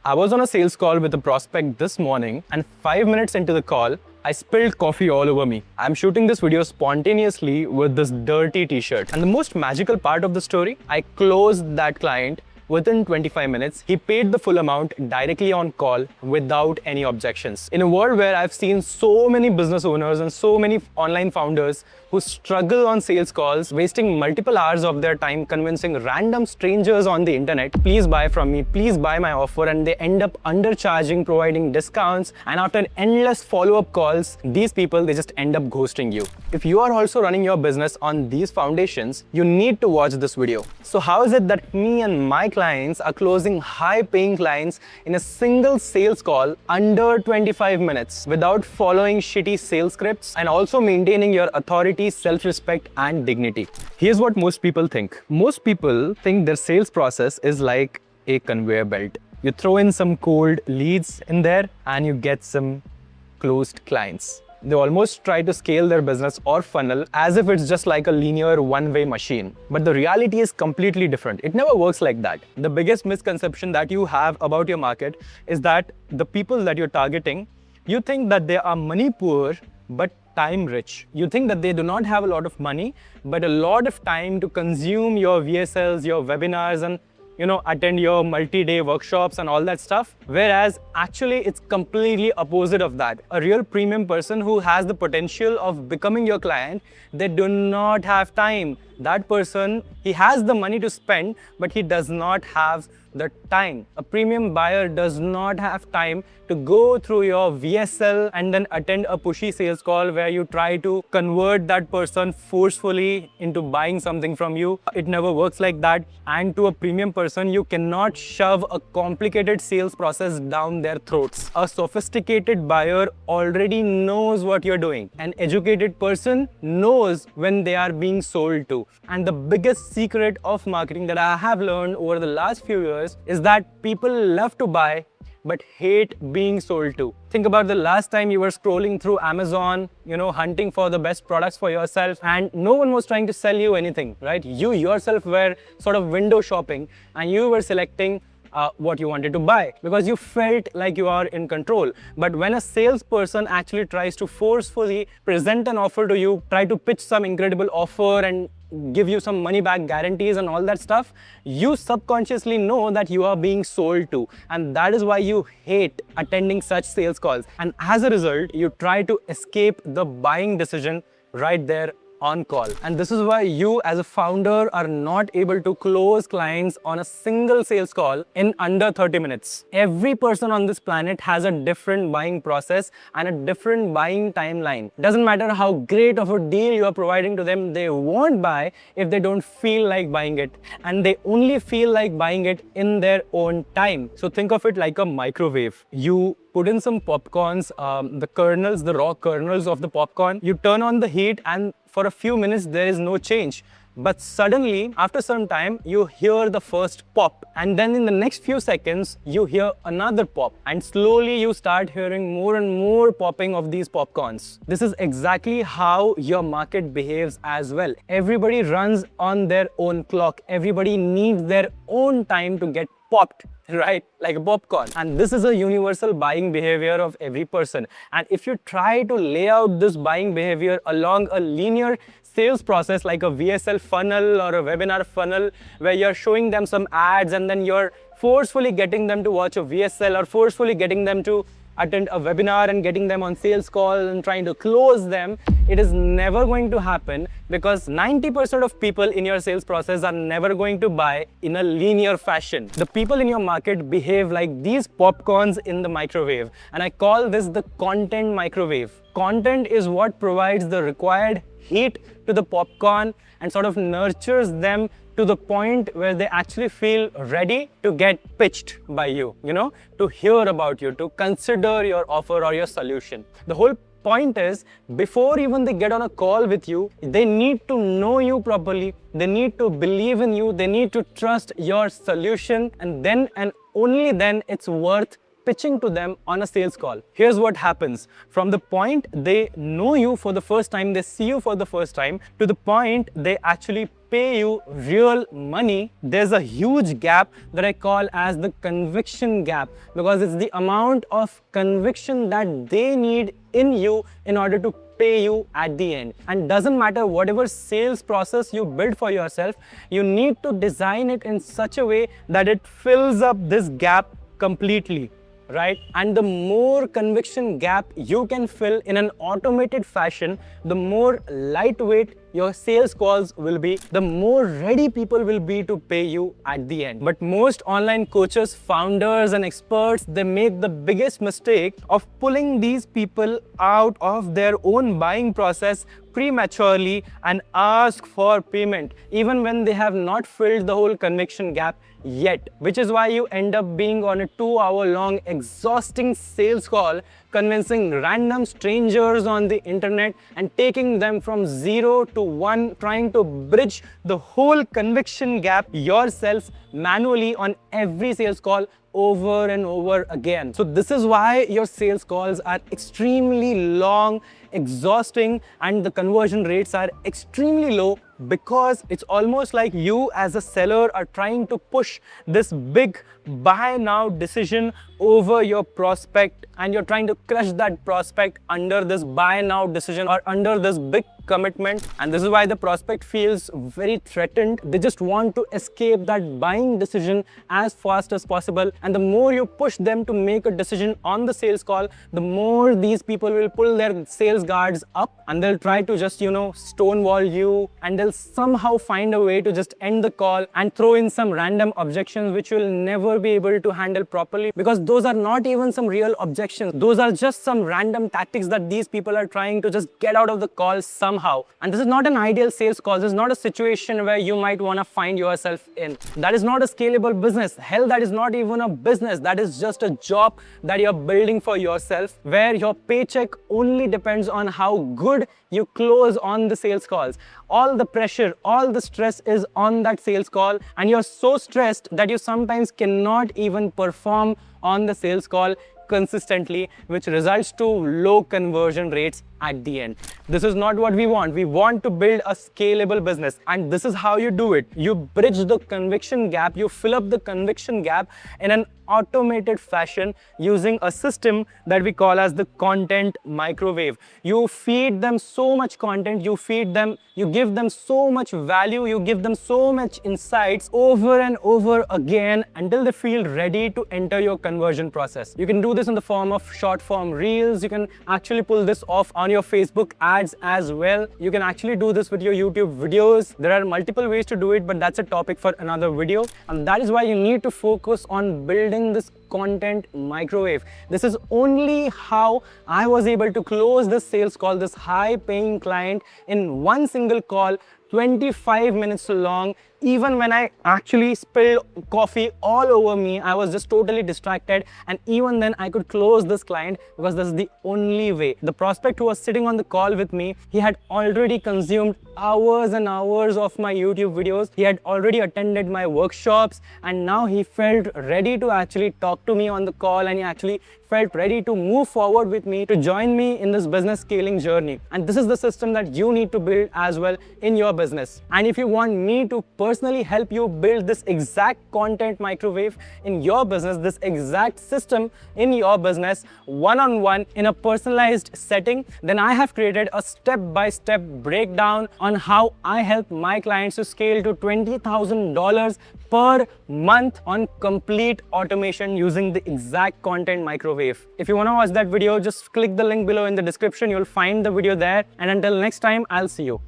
I was on a sales call with a prospect this morning, and 5 minutes into the call, I spilled coffee all over me. I'm shooting this video spontaneously with this dirty t-shirt. And the most magical part of the story, I closed that client within 25 minutes. He paid the full amount directly on call without any objections. In a world where I've seen so many business owners and so many online founders who struggle on sales calls, wasting multiple hours of their time convincing random strangers on the internet, please buy from me, please buy my offer, and they end up undercharging, providing discounts, and after endless follow-up calls, these people, they just end up ghosting you. If you are also running your business on these foundations, you need to watch this video. So how is it that me and my clients are closing high-paying clients in a single sales call under 25 minutes without following shitty sales scripts and also maintaining your authority, self-respect, and dignity? Here's what most people think. Most people think their sales process is like a conveyor belt. You throw in some cold leads in there and you get some closed clients. They almost try to scale their business or funnel as if it's just like a linear one-way machine. But the reality is completely different. It never works like that. The biggest misconception that you have about your market is that the people that you're targeting, you think that they are money poor but time rich. You think that they do not have a lot of money but a lot of time to consume your VSLs, your webinars, and attend your multi-day workshops and all that stuff. Whereas actually it's completely opposite of that. A real premium person who has the potential of becoming your client, they do not have time. That person, he has the money to spend, but he does not have the time. A premium buyer does not have time to go through your VSL and then attend a pushy sales call where you try to convert that person forcefully into buying something from you. It never works like that. And to a premium person, you cannot shove a complicated sales process down their throats. A sophisticated buyer already knows what you're doing. An educated person knows when they are being sold to. And the biggest secret of marketing that I have learned over the last few years is that people love to buy but hate being sold to. Think about the last time you were scrolling through Amazon, hunting for the best products for yourself, and no one was trying to sell you anything, right? You yourself were sort of window shopping and you were selecting what you wanted to buy because you felt like you are in control. But when a salesperson actually tries to forcefully present an offer to you, try to pitch some incredible offer and give you some money back guarantees and all that stuff, you subconsciously know that you are being sold to, and that is why you hate attending such sales calls. And as a result, you try to escape the buying decision right there on call. And this is why you as a founder are not able to close clients on a single sales call in under 30 minutes. Every person on this planet has a different buying process and a different buying timeline. Doesn't matter how great of a deal you are providing to them, they won't buy if they don't feel like buying it. And they only feel like buying it in their own time. So think of it like a microwave. You put in some popcorns, the raw kernels of the popcorn. You turn on the heat and for a few minutes there is no change. But suddenly, after some time, you hear the first pop. And then in the next few seconds, you hear another pop. And slowly you start hearing more and more popping of these popcorns. This is exactly how your market behaves as well. Everybody runs on their own clock. Everybody needs their own time to get popped, right? Like a popcorn. And this is a universal buying behavior of every person. And if you try to lay out this buying behavior along a linear sales process like a VSL funnel or a webinar funnel where you're showing them some ads and then you're forcefully getting them to watch a VSL or forcefully getting them to attend a webinar and getting them on sales call and trying to close them, it is never going to happen because 90% of people in your sales process are never going to buy in a linear fashion. The people in your market behave like these popcorns in the microwave, and I call this the content microwave. Content is what provides the required heat to the popcorn and sort of nurtures them to the point where they actually feel ready to get pitched by you, to hear about you, to consider your offer or your solution. The whole point is, before even they get on a call with you, they need to know you properly, they need to believe in you, they need to trust your solution, and then and only then it's worth pitching to them on a sales call. Here's what happens. From the point they know you for the first time, they see you for the first time, to the point they actually pay you real money, there's a huge gap that I call as the conviction gap, because it's the amount of conviction that they need in you in order to pay you at the end. And doesn't matter whatever sales process you build for yourself, you need to design it in such a way that it fills up this gap completely, right? And the more conviction gap you can fill in an automated fashion, the more lightweight your sales calls will be, the more ready people will be to pay you at the end. But most online coaches, founders and experts, they make the biggest mistake of pulling these people out of their own buying process prematurely and ask for payment even when they have not filled the whole conviction gap yet, which is why you end up being on a 2-hour-long exhausting sales call convincing random strangers on the internet and taking them from 0 to 1, trying to bridge the whole conviction gap yourself manually on every sales call over and over again. So this is why your sales calls are extremely long, exhausting, and the conversion rates are extremely low, because it's almost like you as a seller are trying to push this big buy now decision over your prospect, and you're trying to crush that prospect under this buy now decision or under this big commitment. And this is why the prospect feels very threatened. They just want to escape that buying decision as fast as possible. And the more you push them to make a decision on the sales call, the more these people will pull their sales guards up and they'll try to just, stonewall you, and they'll somehow find a way to just end the call and throw in some random objections which you'll never be able to handle properly, because those are not even some real objections. Those are just some random tactics that these people are trying to just get out of the call somehow. And this is not an ideal sales call. This is not a situation where you might want to find yourself in. That is not a scalable business. Hell, that is not even a business. That is just a job that you're building for yourself, where your paycheck only depends on how good you close on the sales calls. All the pressure, all the stress is on that sales call, and you're so stressed that you sometimes cannot even perform on the sales call consistently, which results to low conversion rates at the end. This is not what we want. We want to build a scalable business, and this is how you do it. You bridge the conviction gap, you fill up the conviction gap in an automated fashion using a system that we call as the content microwave. You feed them so much content, you give them so much value, you give them so much insights over and over again until they feel ready to enter your conversion process. You can do this in the form of short form reels. You can actually pull this off on your Facebook ads as well. You can actually do this with your YouTube videos. There are multiple ways to do it, but that's a topic for another video. And that is why you need to focus on building this content microwave. This is only how I was able to close this sales call, this high paying client, in one single call, 25 minutes long. Even when I actually spilled coffee all over me, I was just totally distracted, and even then I could close this client because this is the only way. The prospect who was sitting on the call with me, he had already consumed hours and hours of my YouTube videos. He had already attended my workshops, and now he felt ready to actually talk to me on the call, and he actually felt ready to move forward with me, to join me in this business scaling journey. And this is the system that you need to build as well in your business. And if you want me to personally help you build this exact content microwave in your business, this exact system in your business, one-on-one in a personalized setting, then I have created a step-by-step breakdown on how I help my clients to scale to $20,000 per month on complete automation using the exact content microwave. If you want to watch that video, just click the link below in the description. You'll find the video there. And until next time, I'll see you.